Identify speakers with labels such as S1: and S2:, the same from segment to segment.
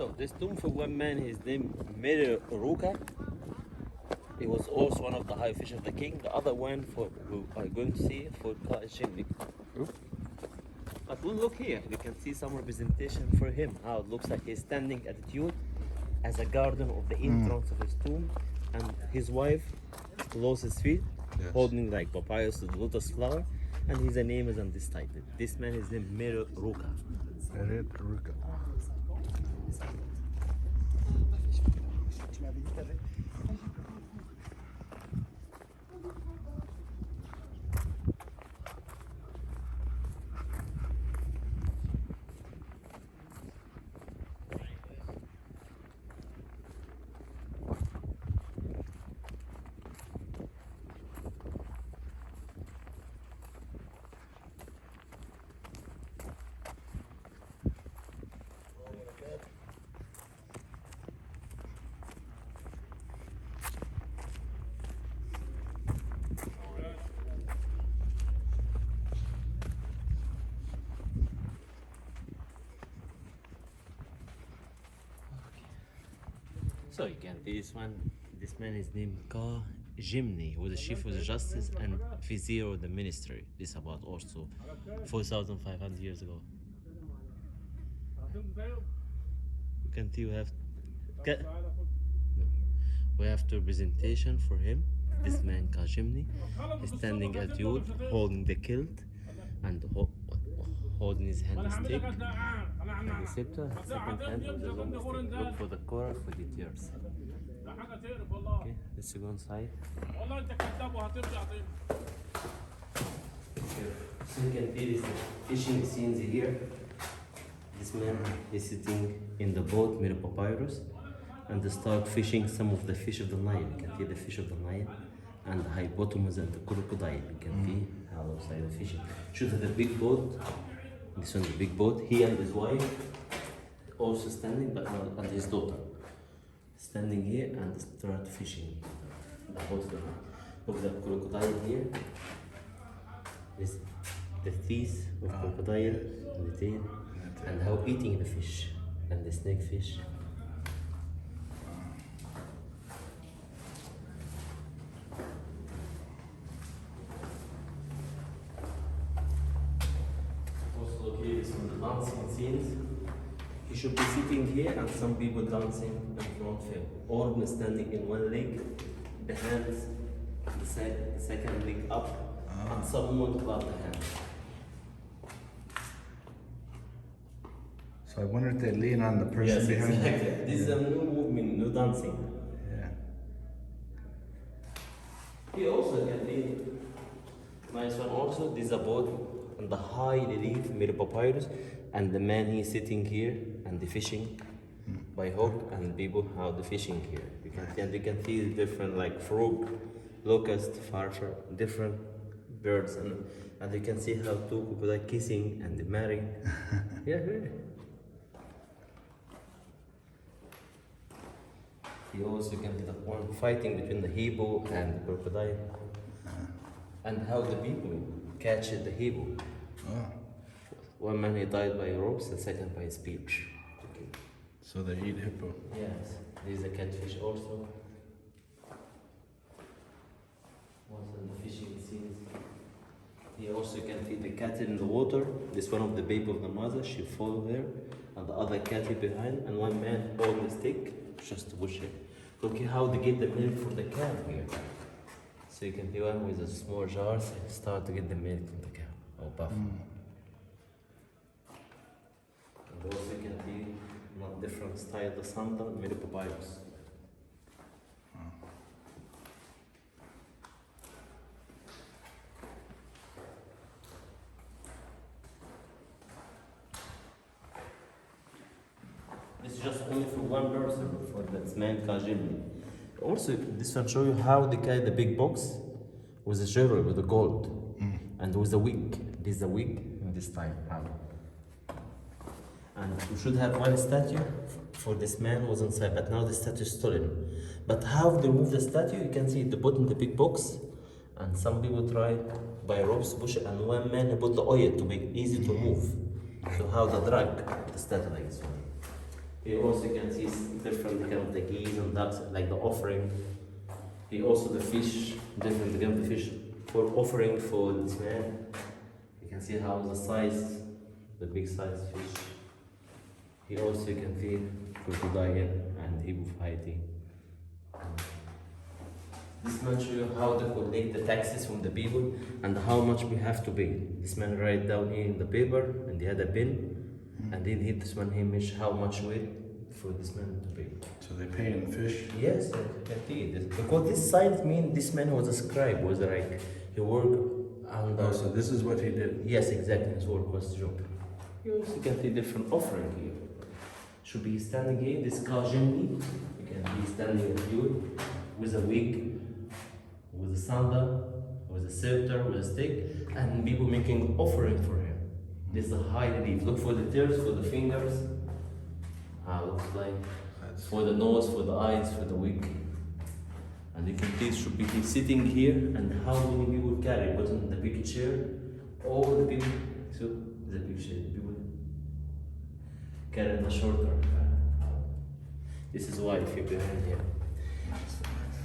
S1: So this tomb for one man, his name Mereruka. He was also one of the high officials of the king. The other one for we are going to see for Kagemeni. But we'll look here. We can see some representation for him. How it looks like he's standing attitude as a guardian of the entrance of his tomb, and his wife close his feet, holding like papyrus, the lotus flower, and his name is on this title. This man is named Mereruka.
S2: Mereruka.
S1: So you can see this one. This man is named Kagemeni, who was the chief of the justice and Vizier of the ministry. This about also 4,500 years ago. You can see we have the representation for him. This man Kagemeni is standing at Yod, holding the kilt and holding his hand the stick and the scepter. Second hand with the long stick. Look for the core for the tears. Okay, let's go inside. So you can see this fishing scenes here. This man is sitting in the boat made of papyrus and they start fishing some of the fish of the Nile. You can see the fish of the Nile and the hippopotamus and the crocodile. You can see how outside the fishing. Shoot at the big boat. This one's a big boat. He and his wife also standing, but not, and his daughter standing here and start fishing. The boat. Look at the crocodile here. This the teeth of crocodile, the tail, and how eating the fish and the snake fish. Dancing scenes. He should be sitting here and some people dancing in front of him. Or standing in one leg, the hands, the second leg up, and someone clap the hands.
S2: So I wonder if they lean on the person behind them.
S1: Exactly. This is a new movement, new dancing.
S2: Yeah.
S1: He also can lean. Nice one also. This is a boat on the high relief made of papyrus, and the man he's sitting here and the fishing by hook, and people how the fishing here. You can see, and you can see different like frog, locust, farfar, different birds, and you can see how two people like kissing and marrying. Yeah, really. You also can see the one fighting between the hippo and the crocodile, and how the people catch the hippo. One man he died by ropes, the second by speech. Okay.
S2: So they eat hippo.
S1: Yes, there is a catfish also. Also in the fishing scenes. Here also you can see the cattle in the water. This one of the baby of the mother, she fall there, and the other cattle behind, and one man holding the stick just to push it. Look how they get the milk from the cow here. So you can see one with a small jars and start to get the milk from the cow or buffalo. And also you can see not different style the sandal made of papyrus. This is just only for one person, for that man Kagemeni. Also, this one show you how they carry the big box with the jewelry, with the gold, and with the wig. This is the wig in this time. How? And we should have one statue for this man who was inside, but now the statue is stolen. But how they remove the statue, you can see they put in the big box, and some people try by ropes push it, and one man put the oil to be easy to move. So how they drag the statue like this one. Here also you can see different kind of the geese and ducks, like the offering. Here also the fish, different kind of the fish for offering for this man. You can see how the size, the big size fish. Here also you can see crocodile and hippo fighting. This man show you how to collect the taxes from the people and how much we have to pay. This man write down here in the paper and he had a pen and then he, this man he measure how much weight for this man to pay.
S2: So they pay in fish?
S1: Yes, you can see this. Because this sign means this man was a scribe, was like he worked under.
S2: Oh, so this is what he did?
S1: Yes, exactly, his work was job. You also can see different offering here. Should be standing here, this Kagemeni. You can be standing here with a wig, with a sandal, with a scepter, with a stick, and people making offering for him. This is a high relief. Look for the tears, for the fingers. How it looks like. For the nose, for the eyes, for the wig. And you can see it should be sitting here, and how many people carry, but in the big chair, all the people, so the big chair, people carry the shorter. This is why if you behind here.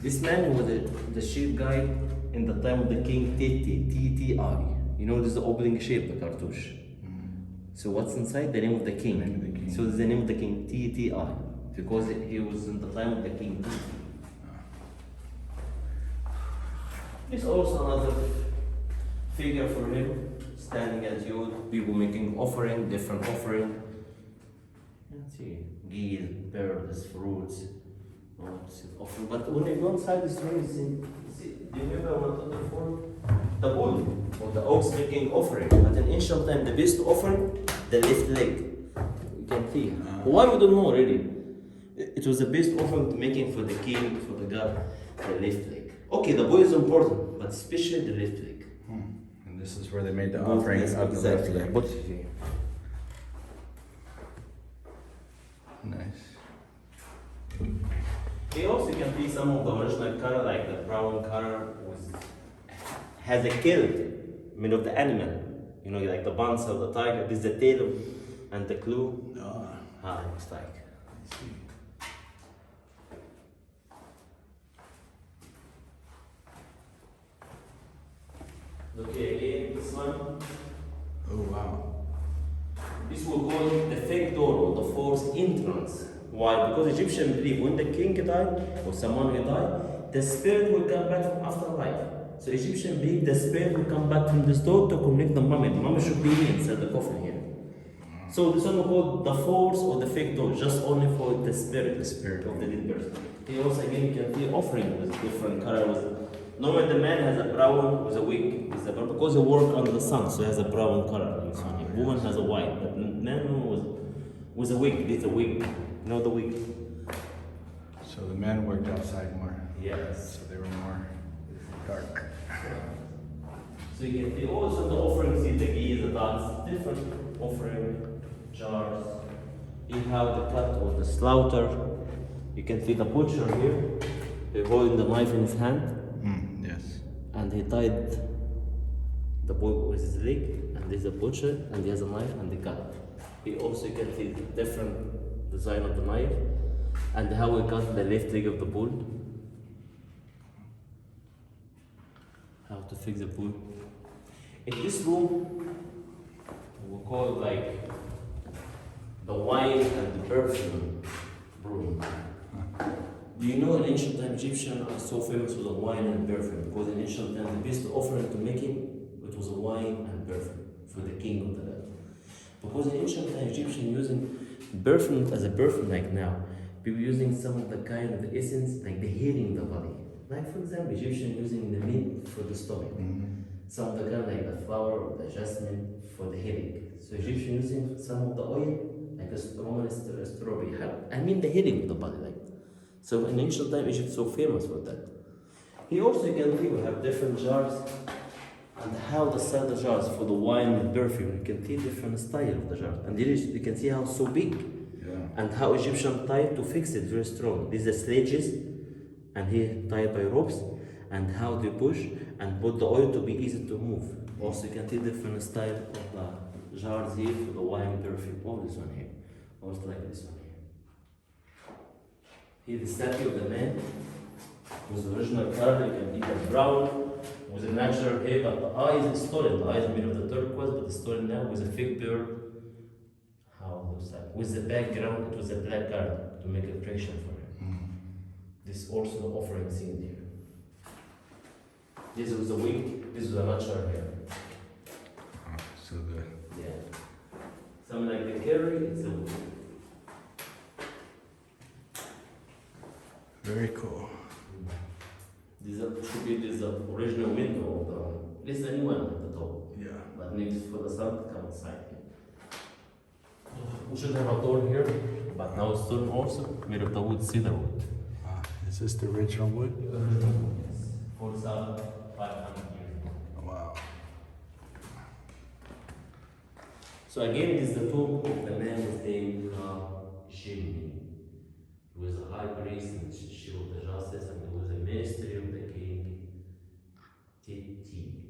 S1: This man was the sheep guy in the time of the king Teti, T-T-I. You know, this is the opening shape, the cartouche. So what's inside? The name of the king. So this is the name of the king, T-T-I. Because he was in the time of the king. There's also another figure for him, standing at you, people making offering, different offering. Let's see, geese, birds, fruits. Offering. But when you go inside this room, you see, do you remember what I told you before? The bull or the ox making offering. But in ancient time, the best offering, the left leg. You can see. Why we don't know already? It was the best offering making for the king, for the god, the left leg. Okay, the bull is important, but especially the left leg.
S2: And this is where they made the offering of the left leg. Nice.
S1: Here also you can see some of the original color, like the brown color has a kilt made of the animal. You know, like the buns of the tiger. This is the tail and the clue. How it looks like. Look here again, this one.
S2: Oh wow.
S1: This will call the fake door or the false entrance. Why? Because Egyptians believe when the king died or someone will die, the spirit will come back from afterlife. So Egyptians believe the spirit will come back from this door to connect the mummy. The mummy should be inside the coffin here. So this one we call the false or the fake door, just only for the spirit of the dead person. Here also again you can see offering with different colors. Normally the man has a brown with a wig, because he works under the sun, so he has a brown color. Woman has a white, but man with a wig, it's a wig. You know the wig?
S2: So the men worked outside more.
S1: Yes.
S2: So they were more dark.
S1: So you can see also the offerings, see the geese, the ducks, different offering jars. You have the cut or the slaughter. You can see the butcher here. He's holding the knife in his hand.
S2: Yes.
S1: And he tied the bull with his leg, and there's a butcher, and he has a knife, and the cut. He also can see the different design of the knife, and how we cut the left leg of the bull. How to fix the bull. In this room, we call it like the wine and the perfume room. Do you know in ancient time Egyptians are so famous with the wine and perfume? Because in ancient time the best offering to make it was a wine and perfume for the king of the land. Because in ancient time Egyptians using perfume as a perfume like now. People using some of the kind of the essence, like the healing the body. Like for example, Egyptians using the mint for the stomach. Some of the kind like the flower or the jasmine for the headache. So Egyptians using some of the oil, like a Roman strawberry. I mean the healing of the body, like. So in ancient time, Egypt is so famous for that. Here also you can see we have different jars and how to sell the jars for the wine and perfume. You can see different style of the jar. And you can see how it's so big. And how Egyptian tied to fix it very strong. These are sledges and here tied by ropes, and how they push and put the oil to be easy to move. Also you can see different style of the jars here for the wine and perfume. Oh, this one here. Also like this one here. Here the statue of the man was the original color, you can either brown with a natural hair, but the eyes is stolen. The eyes made of the turquoise, but it's stolen now with a fake bird. How it looks like. With the background, it was a black color to make a friction for him. This also the offering scene here. This was a wig, this was a natural hair.
S2: So good.
S1: Yeah. Something like the carry, it's a wig.
S2: Very cool.
S1: Should be this original window of the, this is a new one at the top.
S2: Yeah.
S1: But needs for the sun to come inside here. We should have a door here, but now it's stone also made of the wood, cedar wood.
S2: Is this the original wood?
S1: Yes. 4,500 years ago.
S2: Wow.
S1: So again, it is the tomb of the man whose name Kagemeni. He was a high priest in the shield of the justice, and he was a ministry of the king Teti, T-T-I.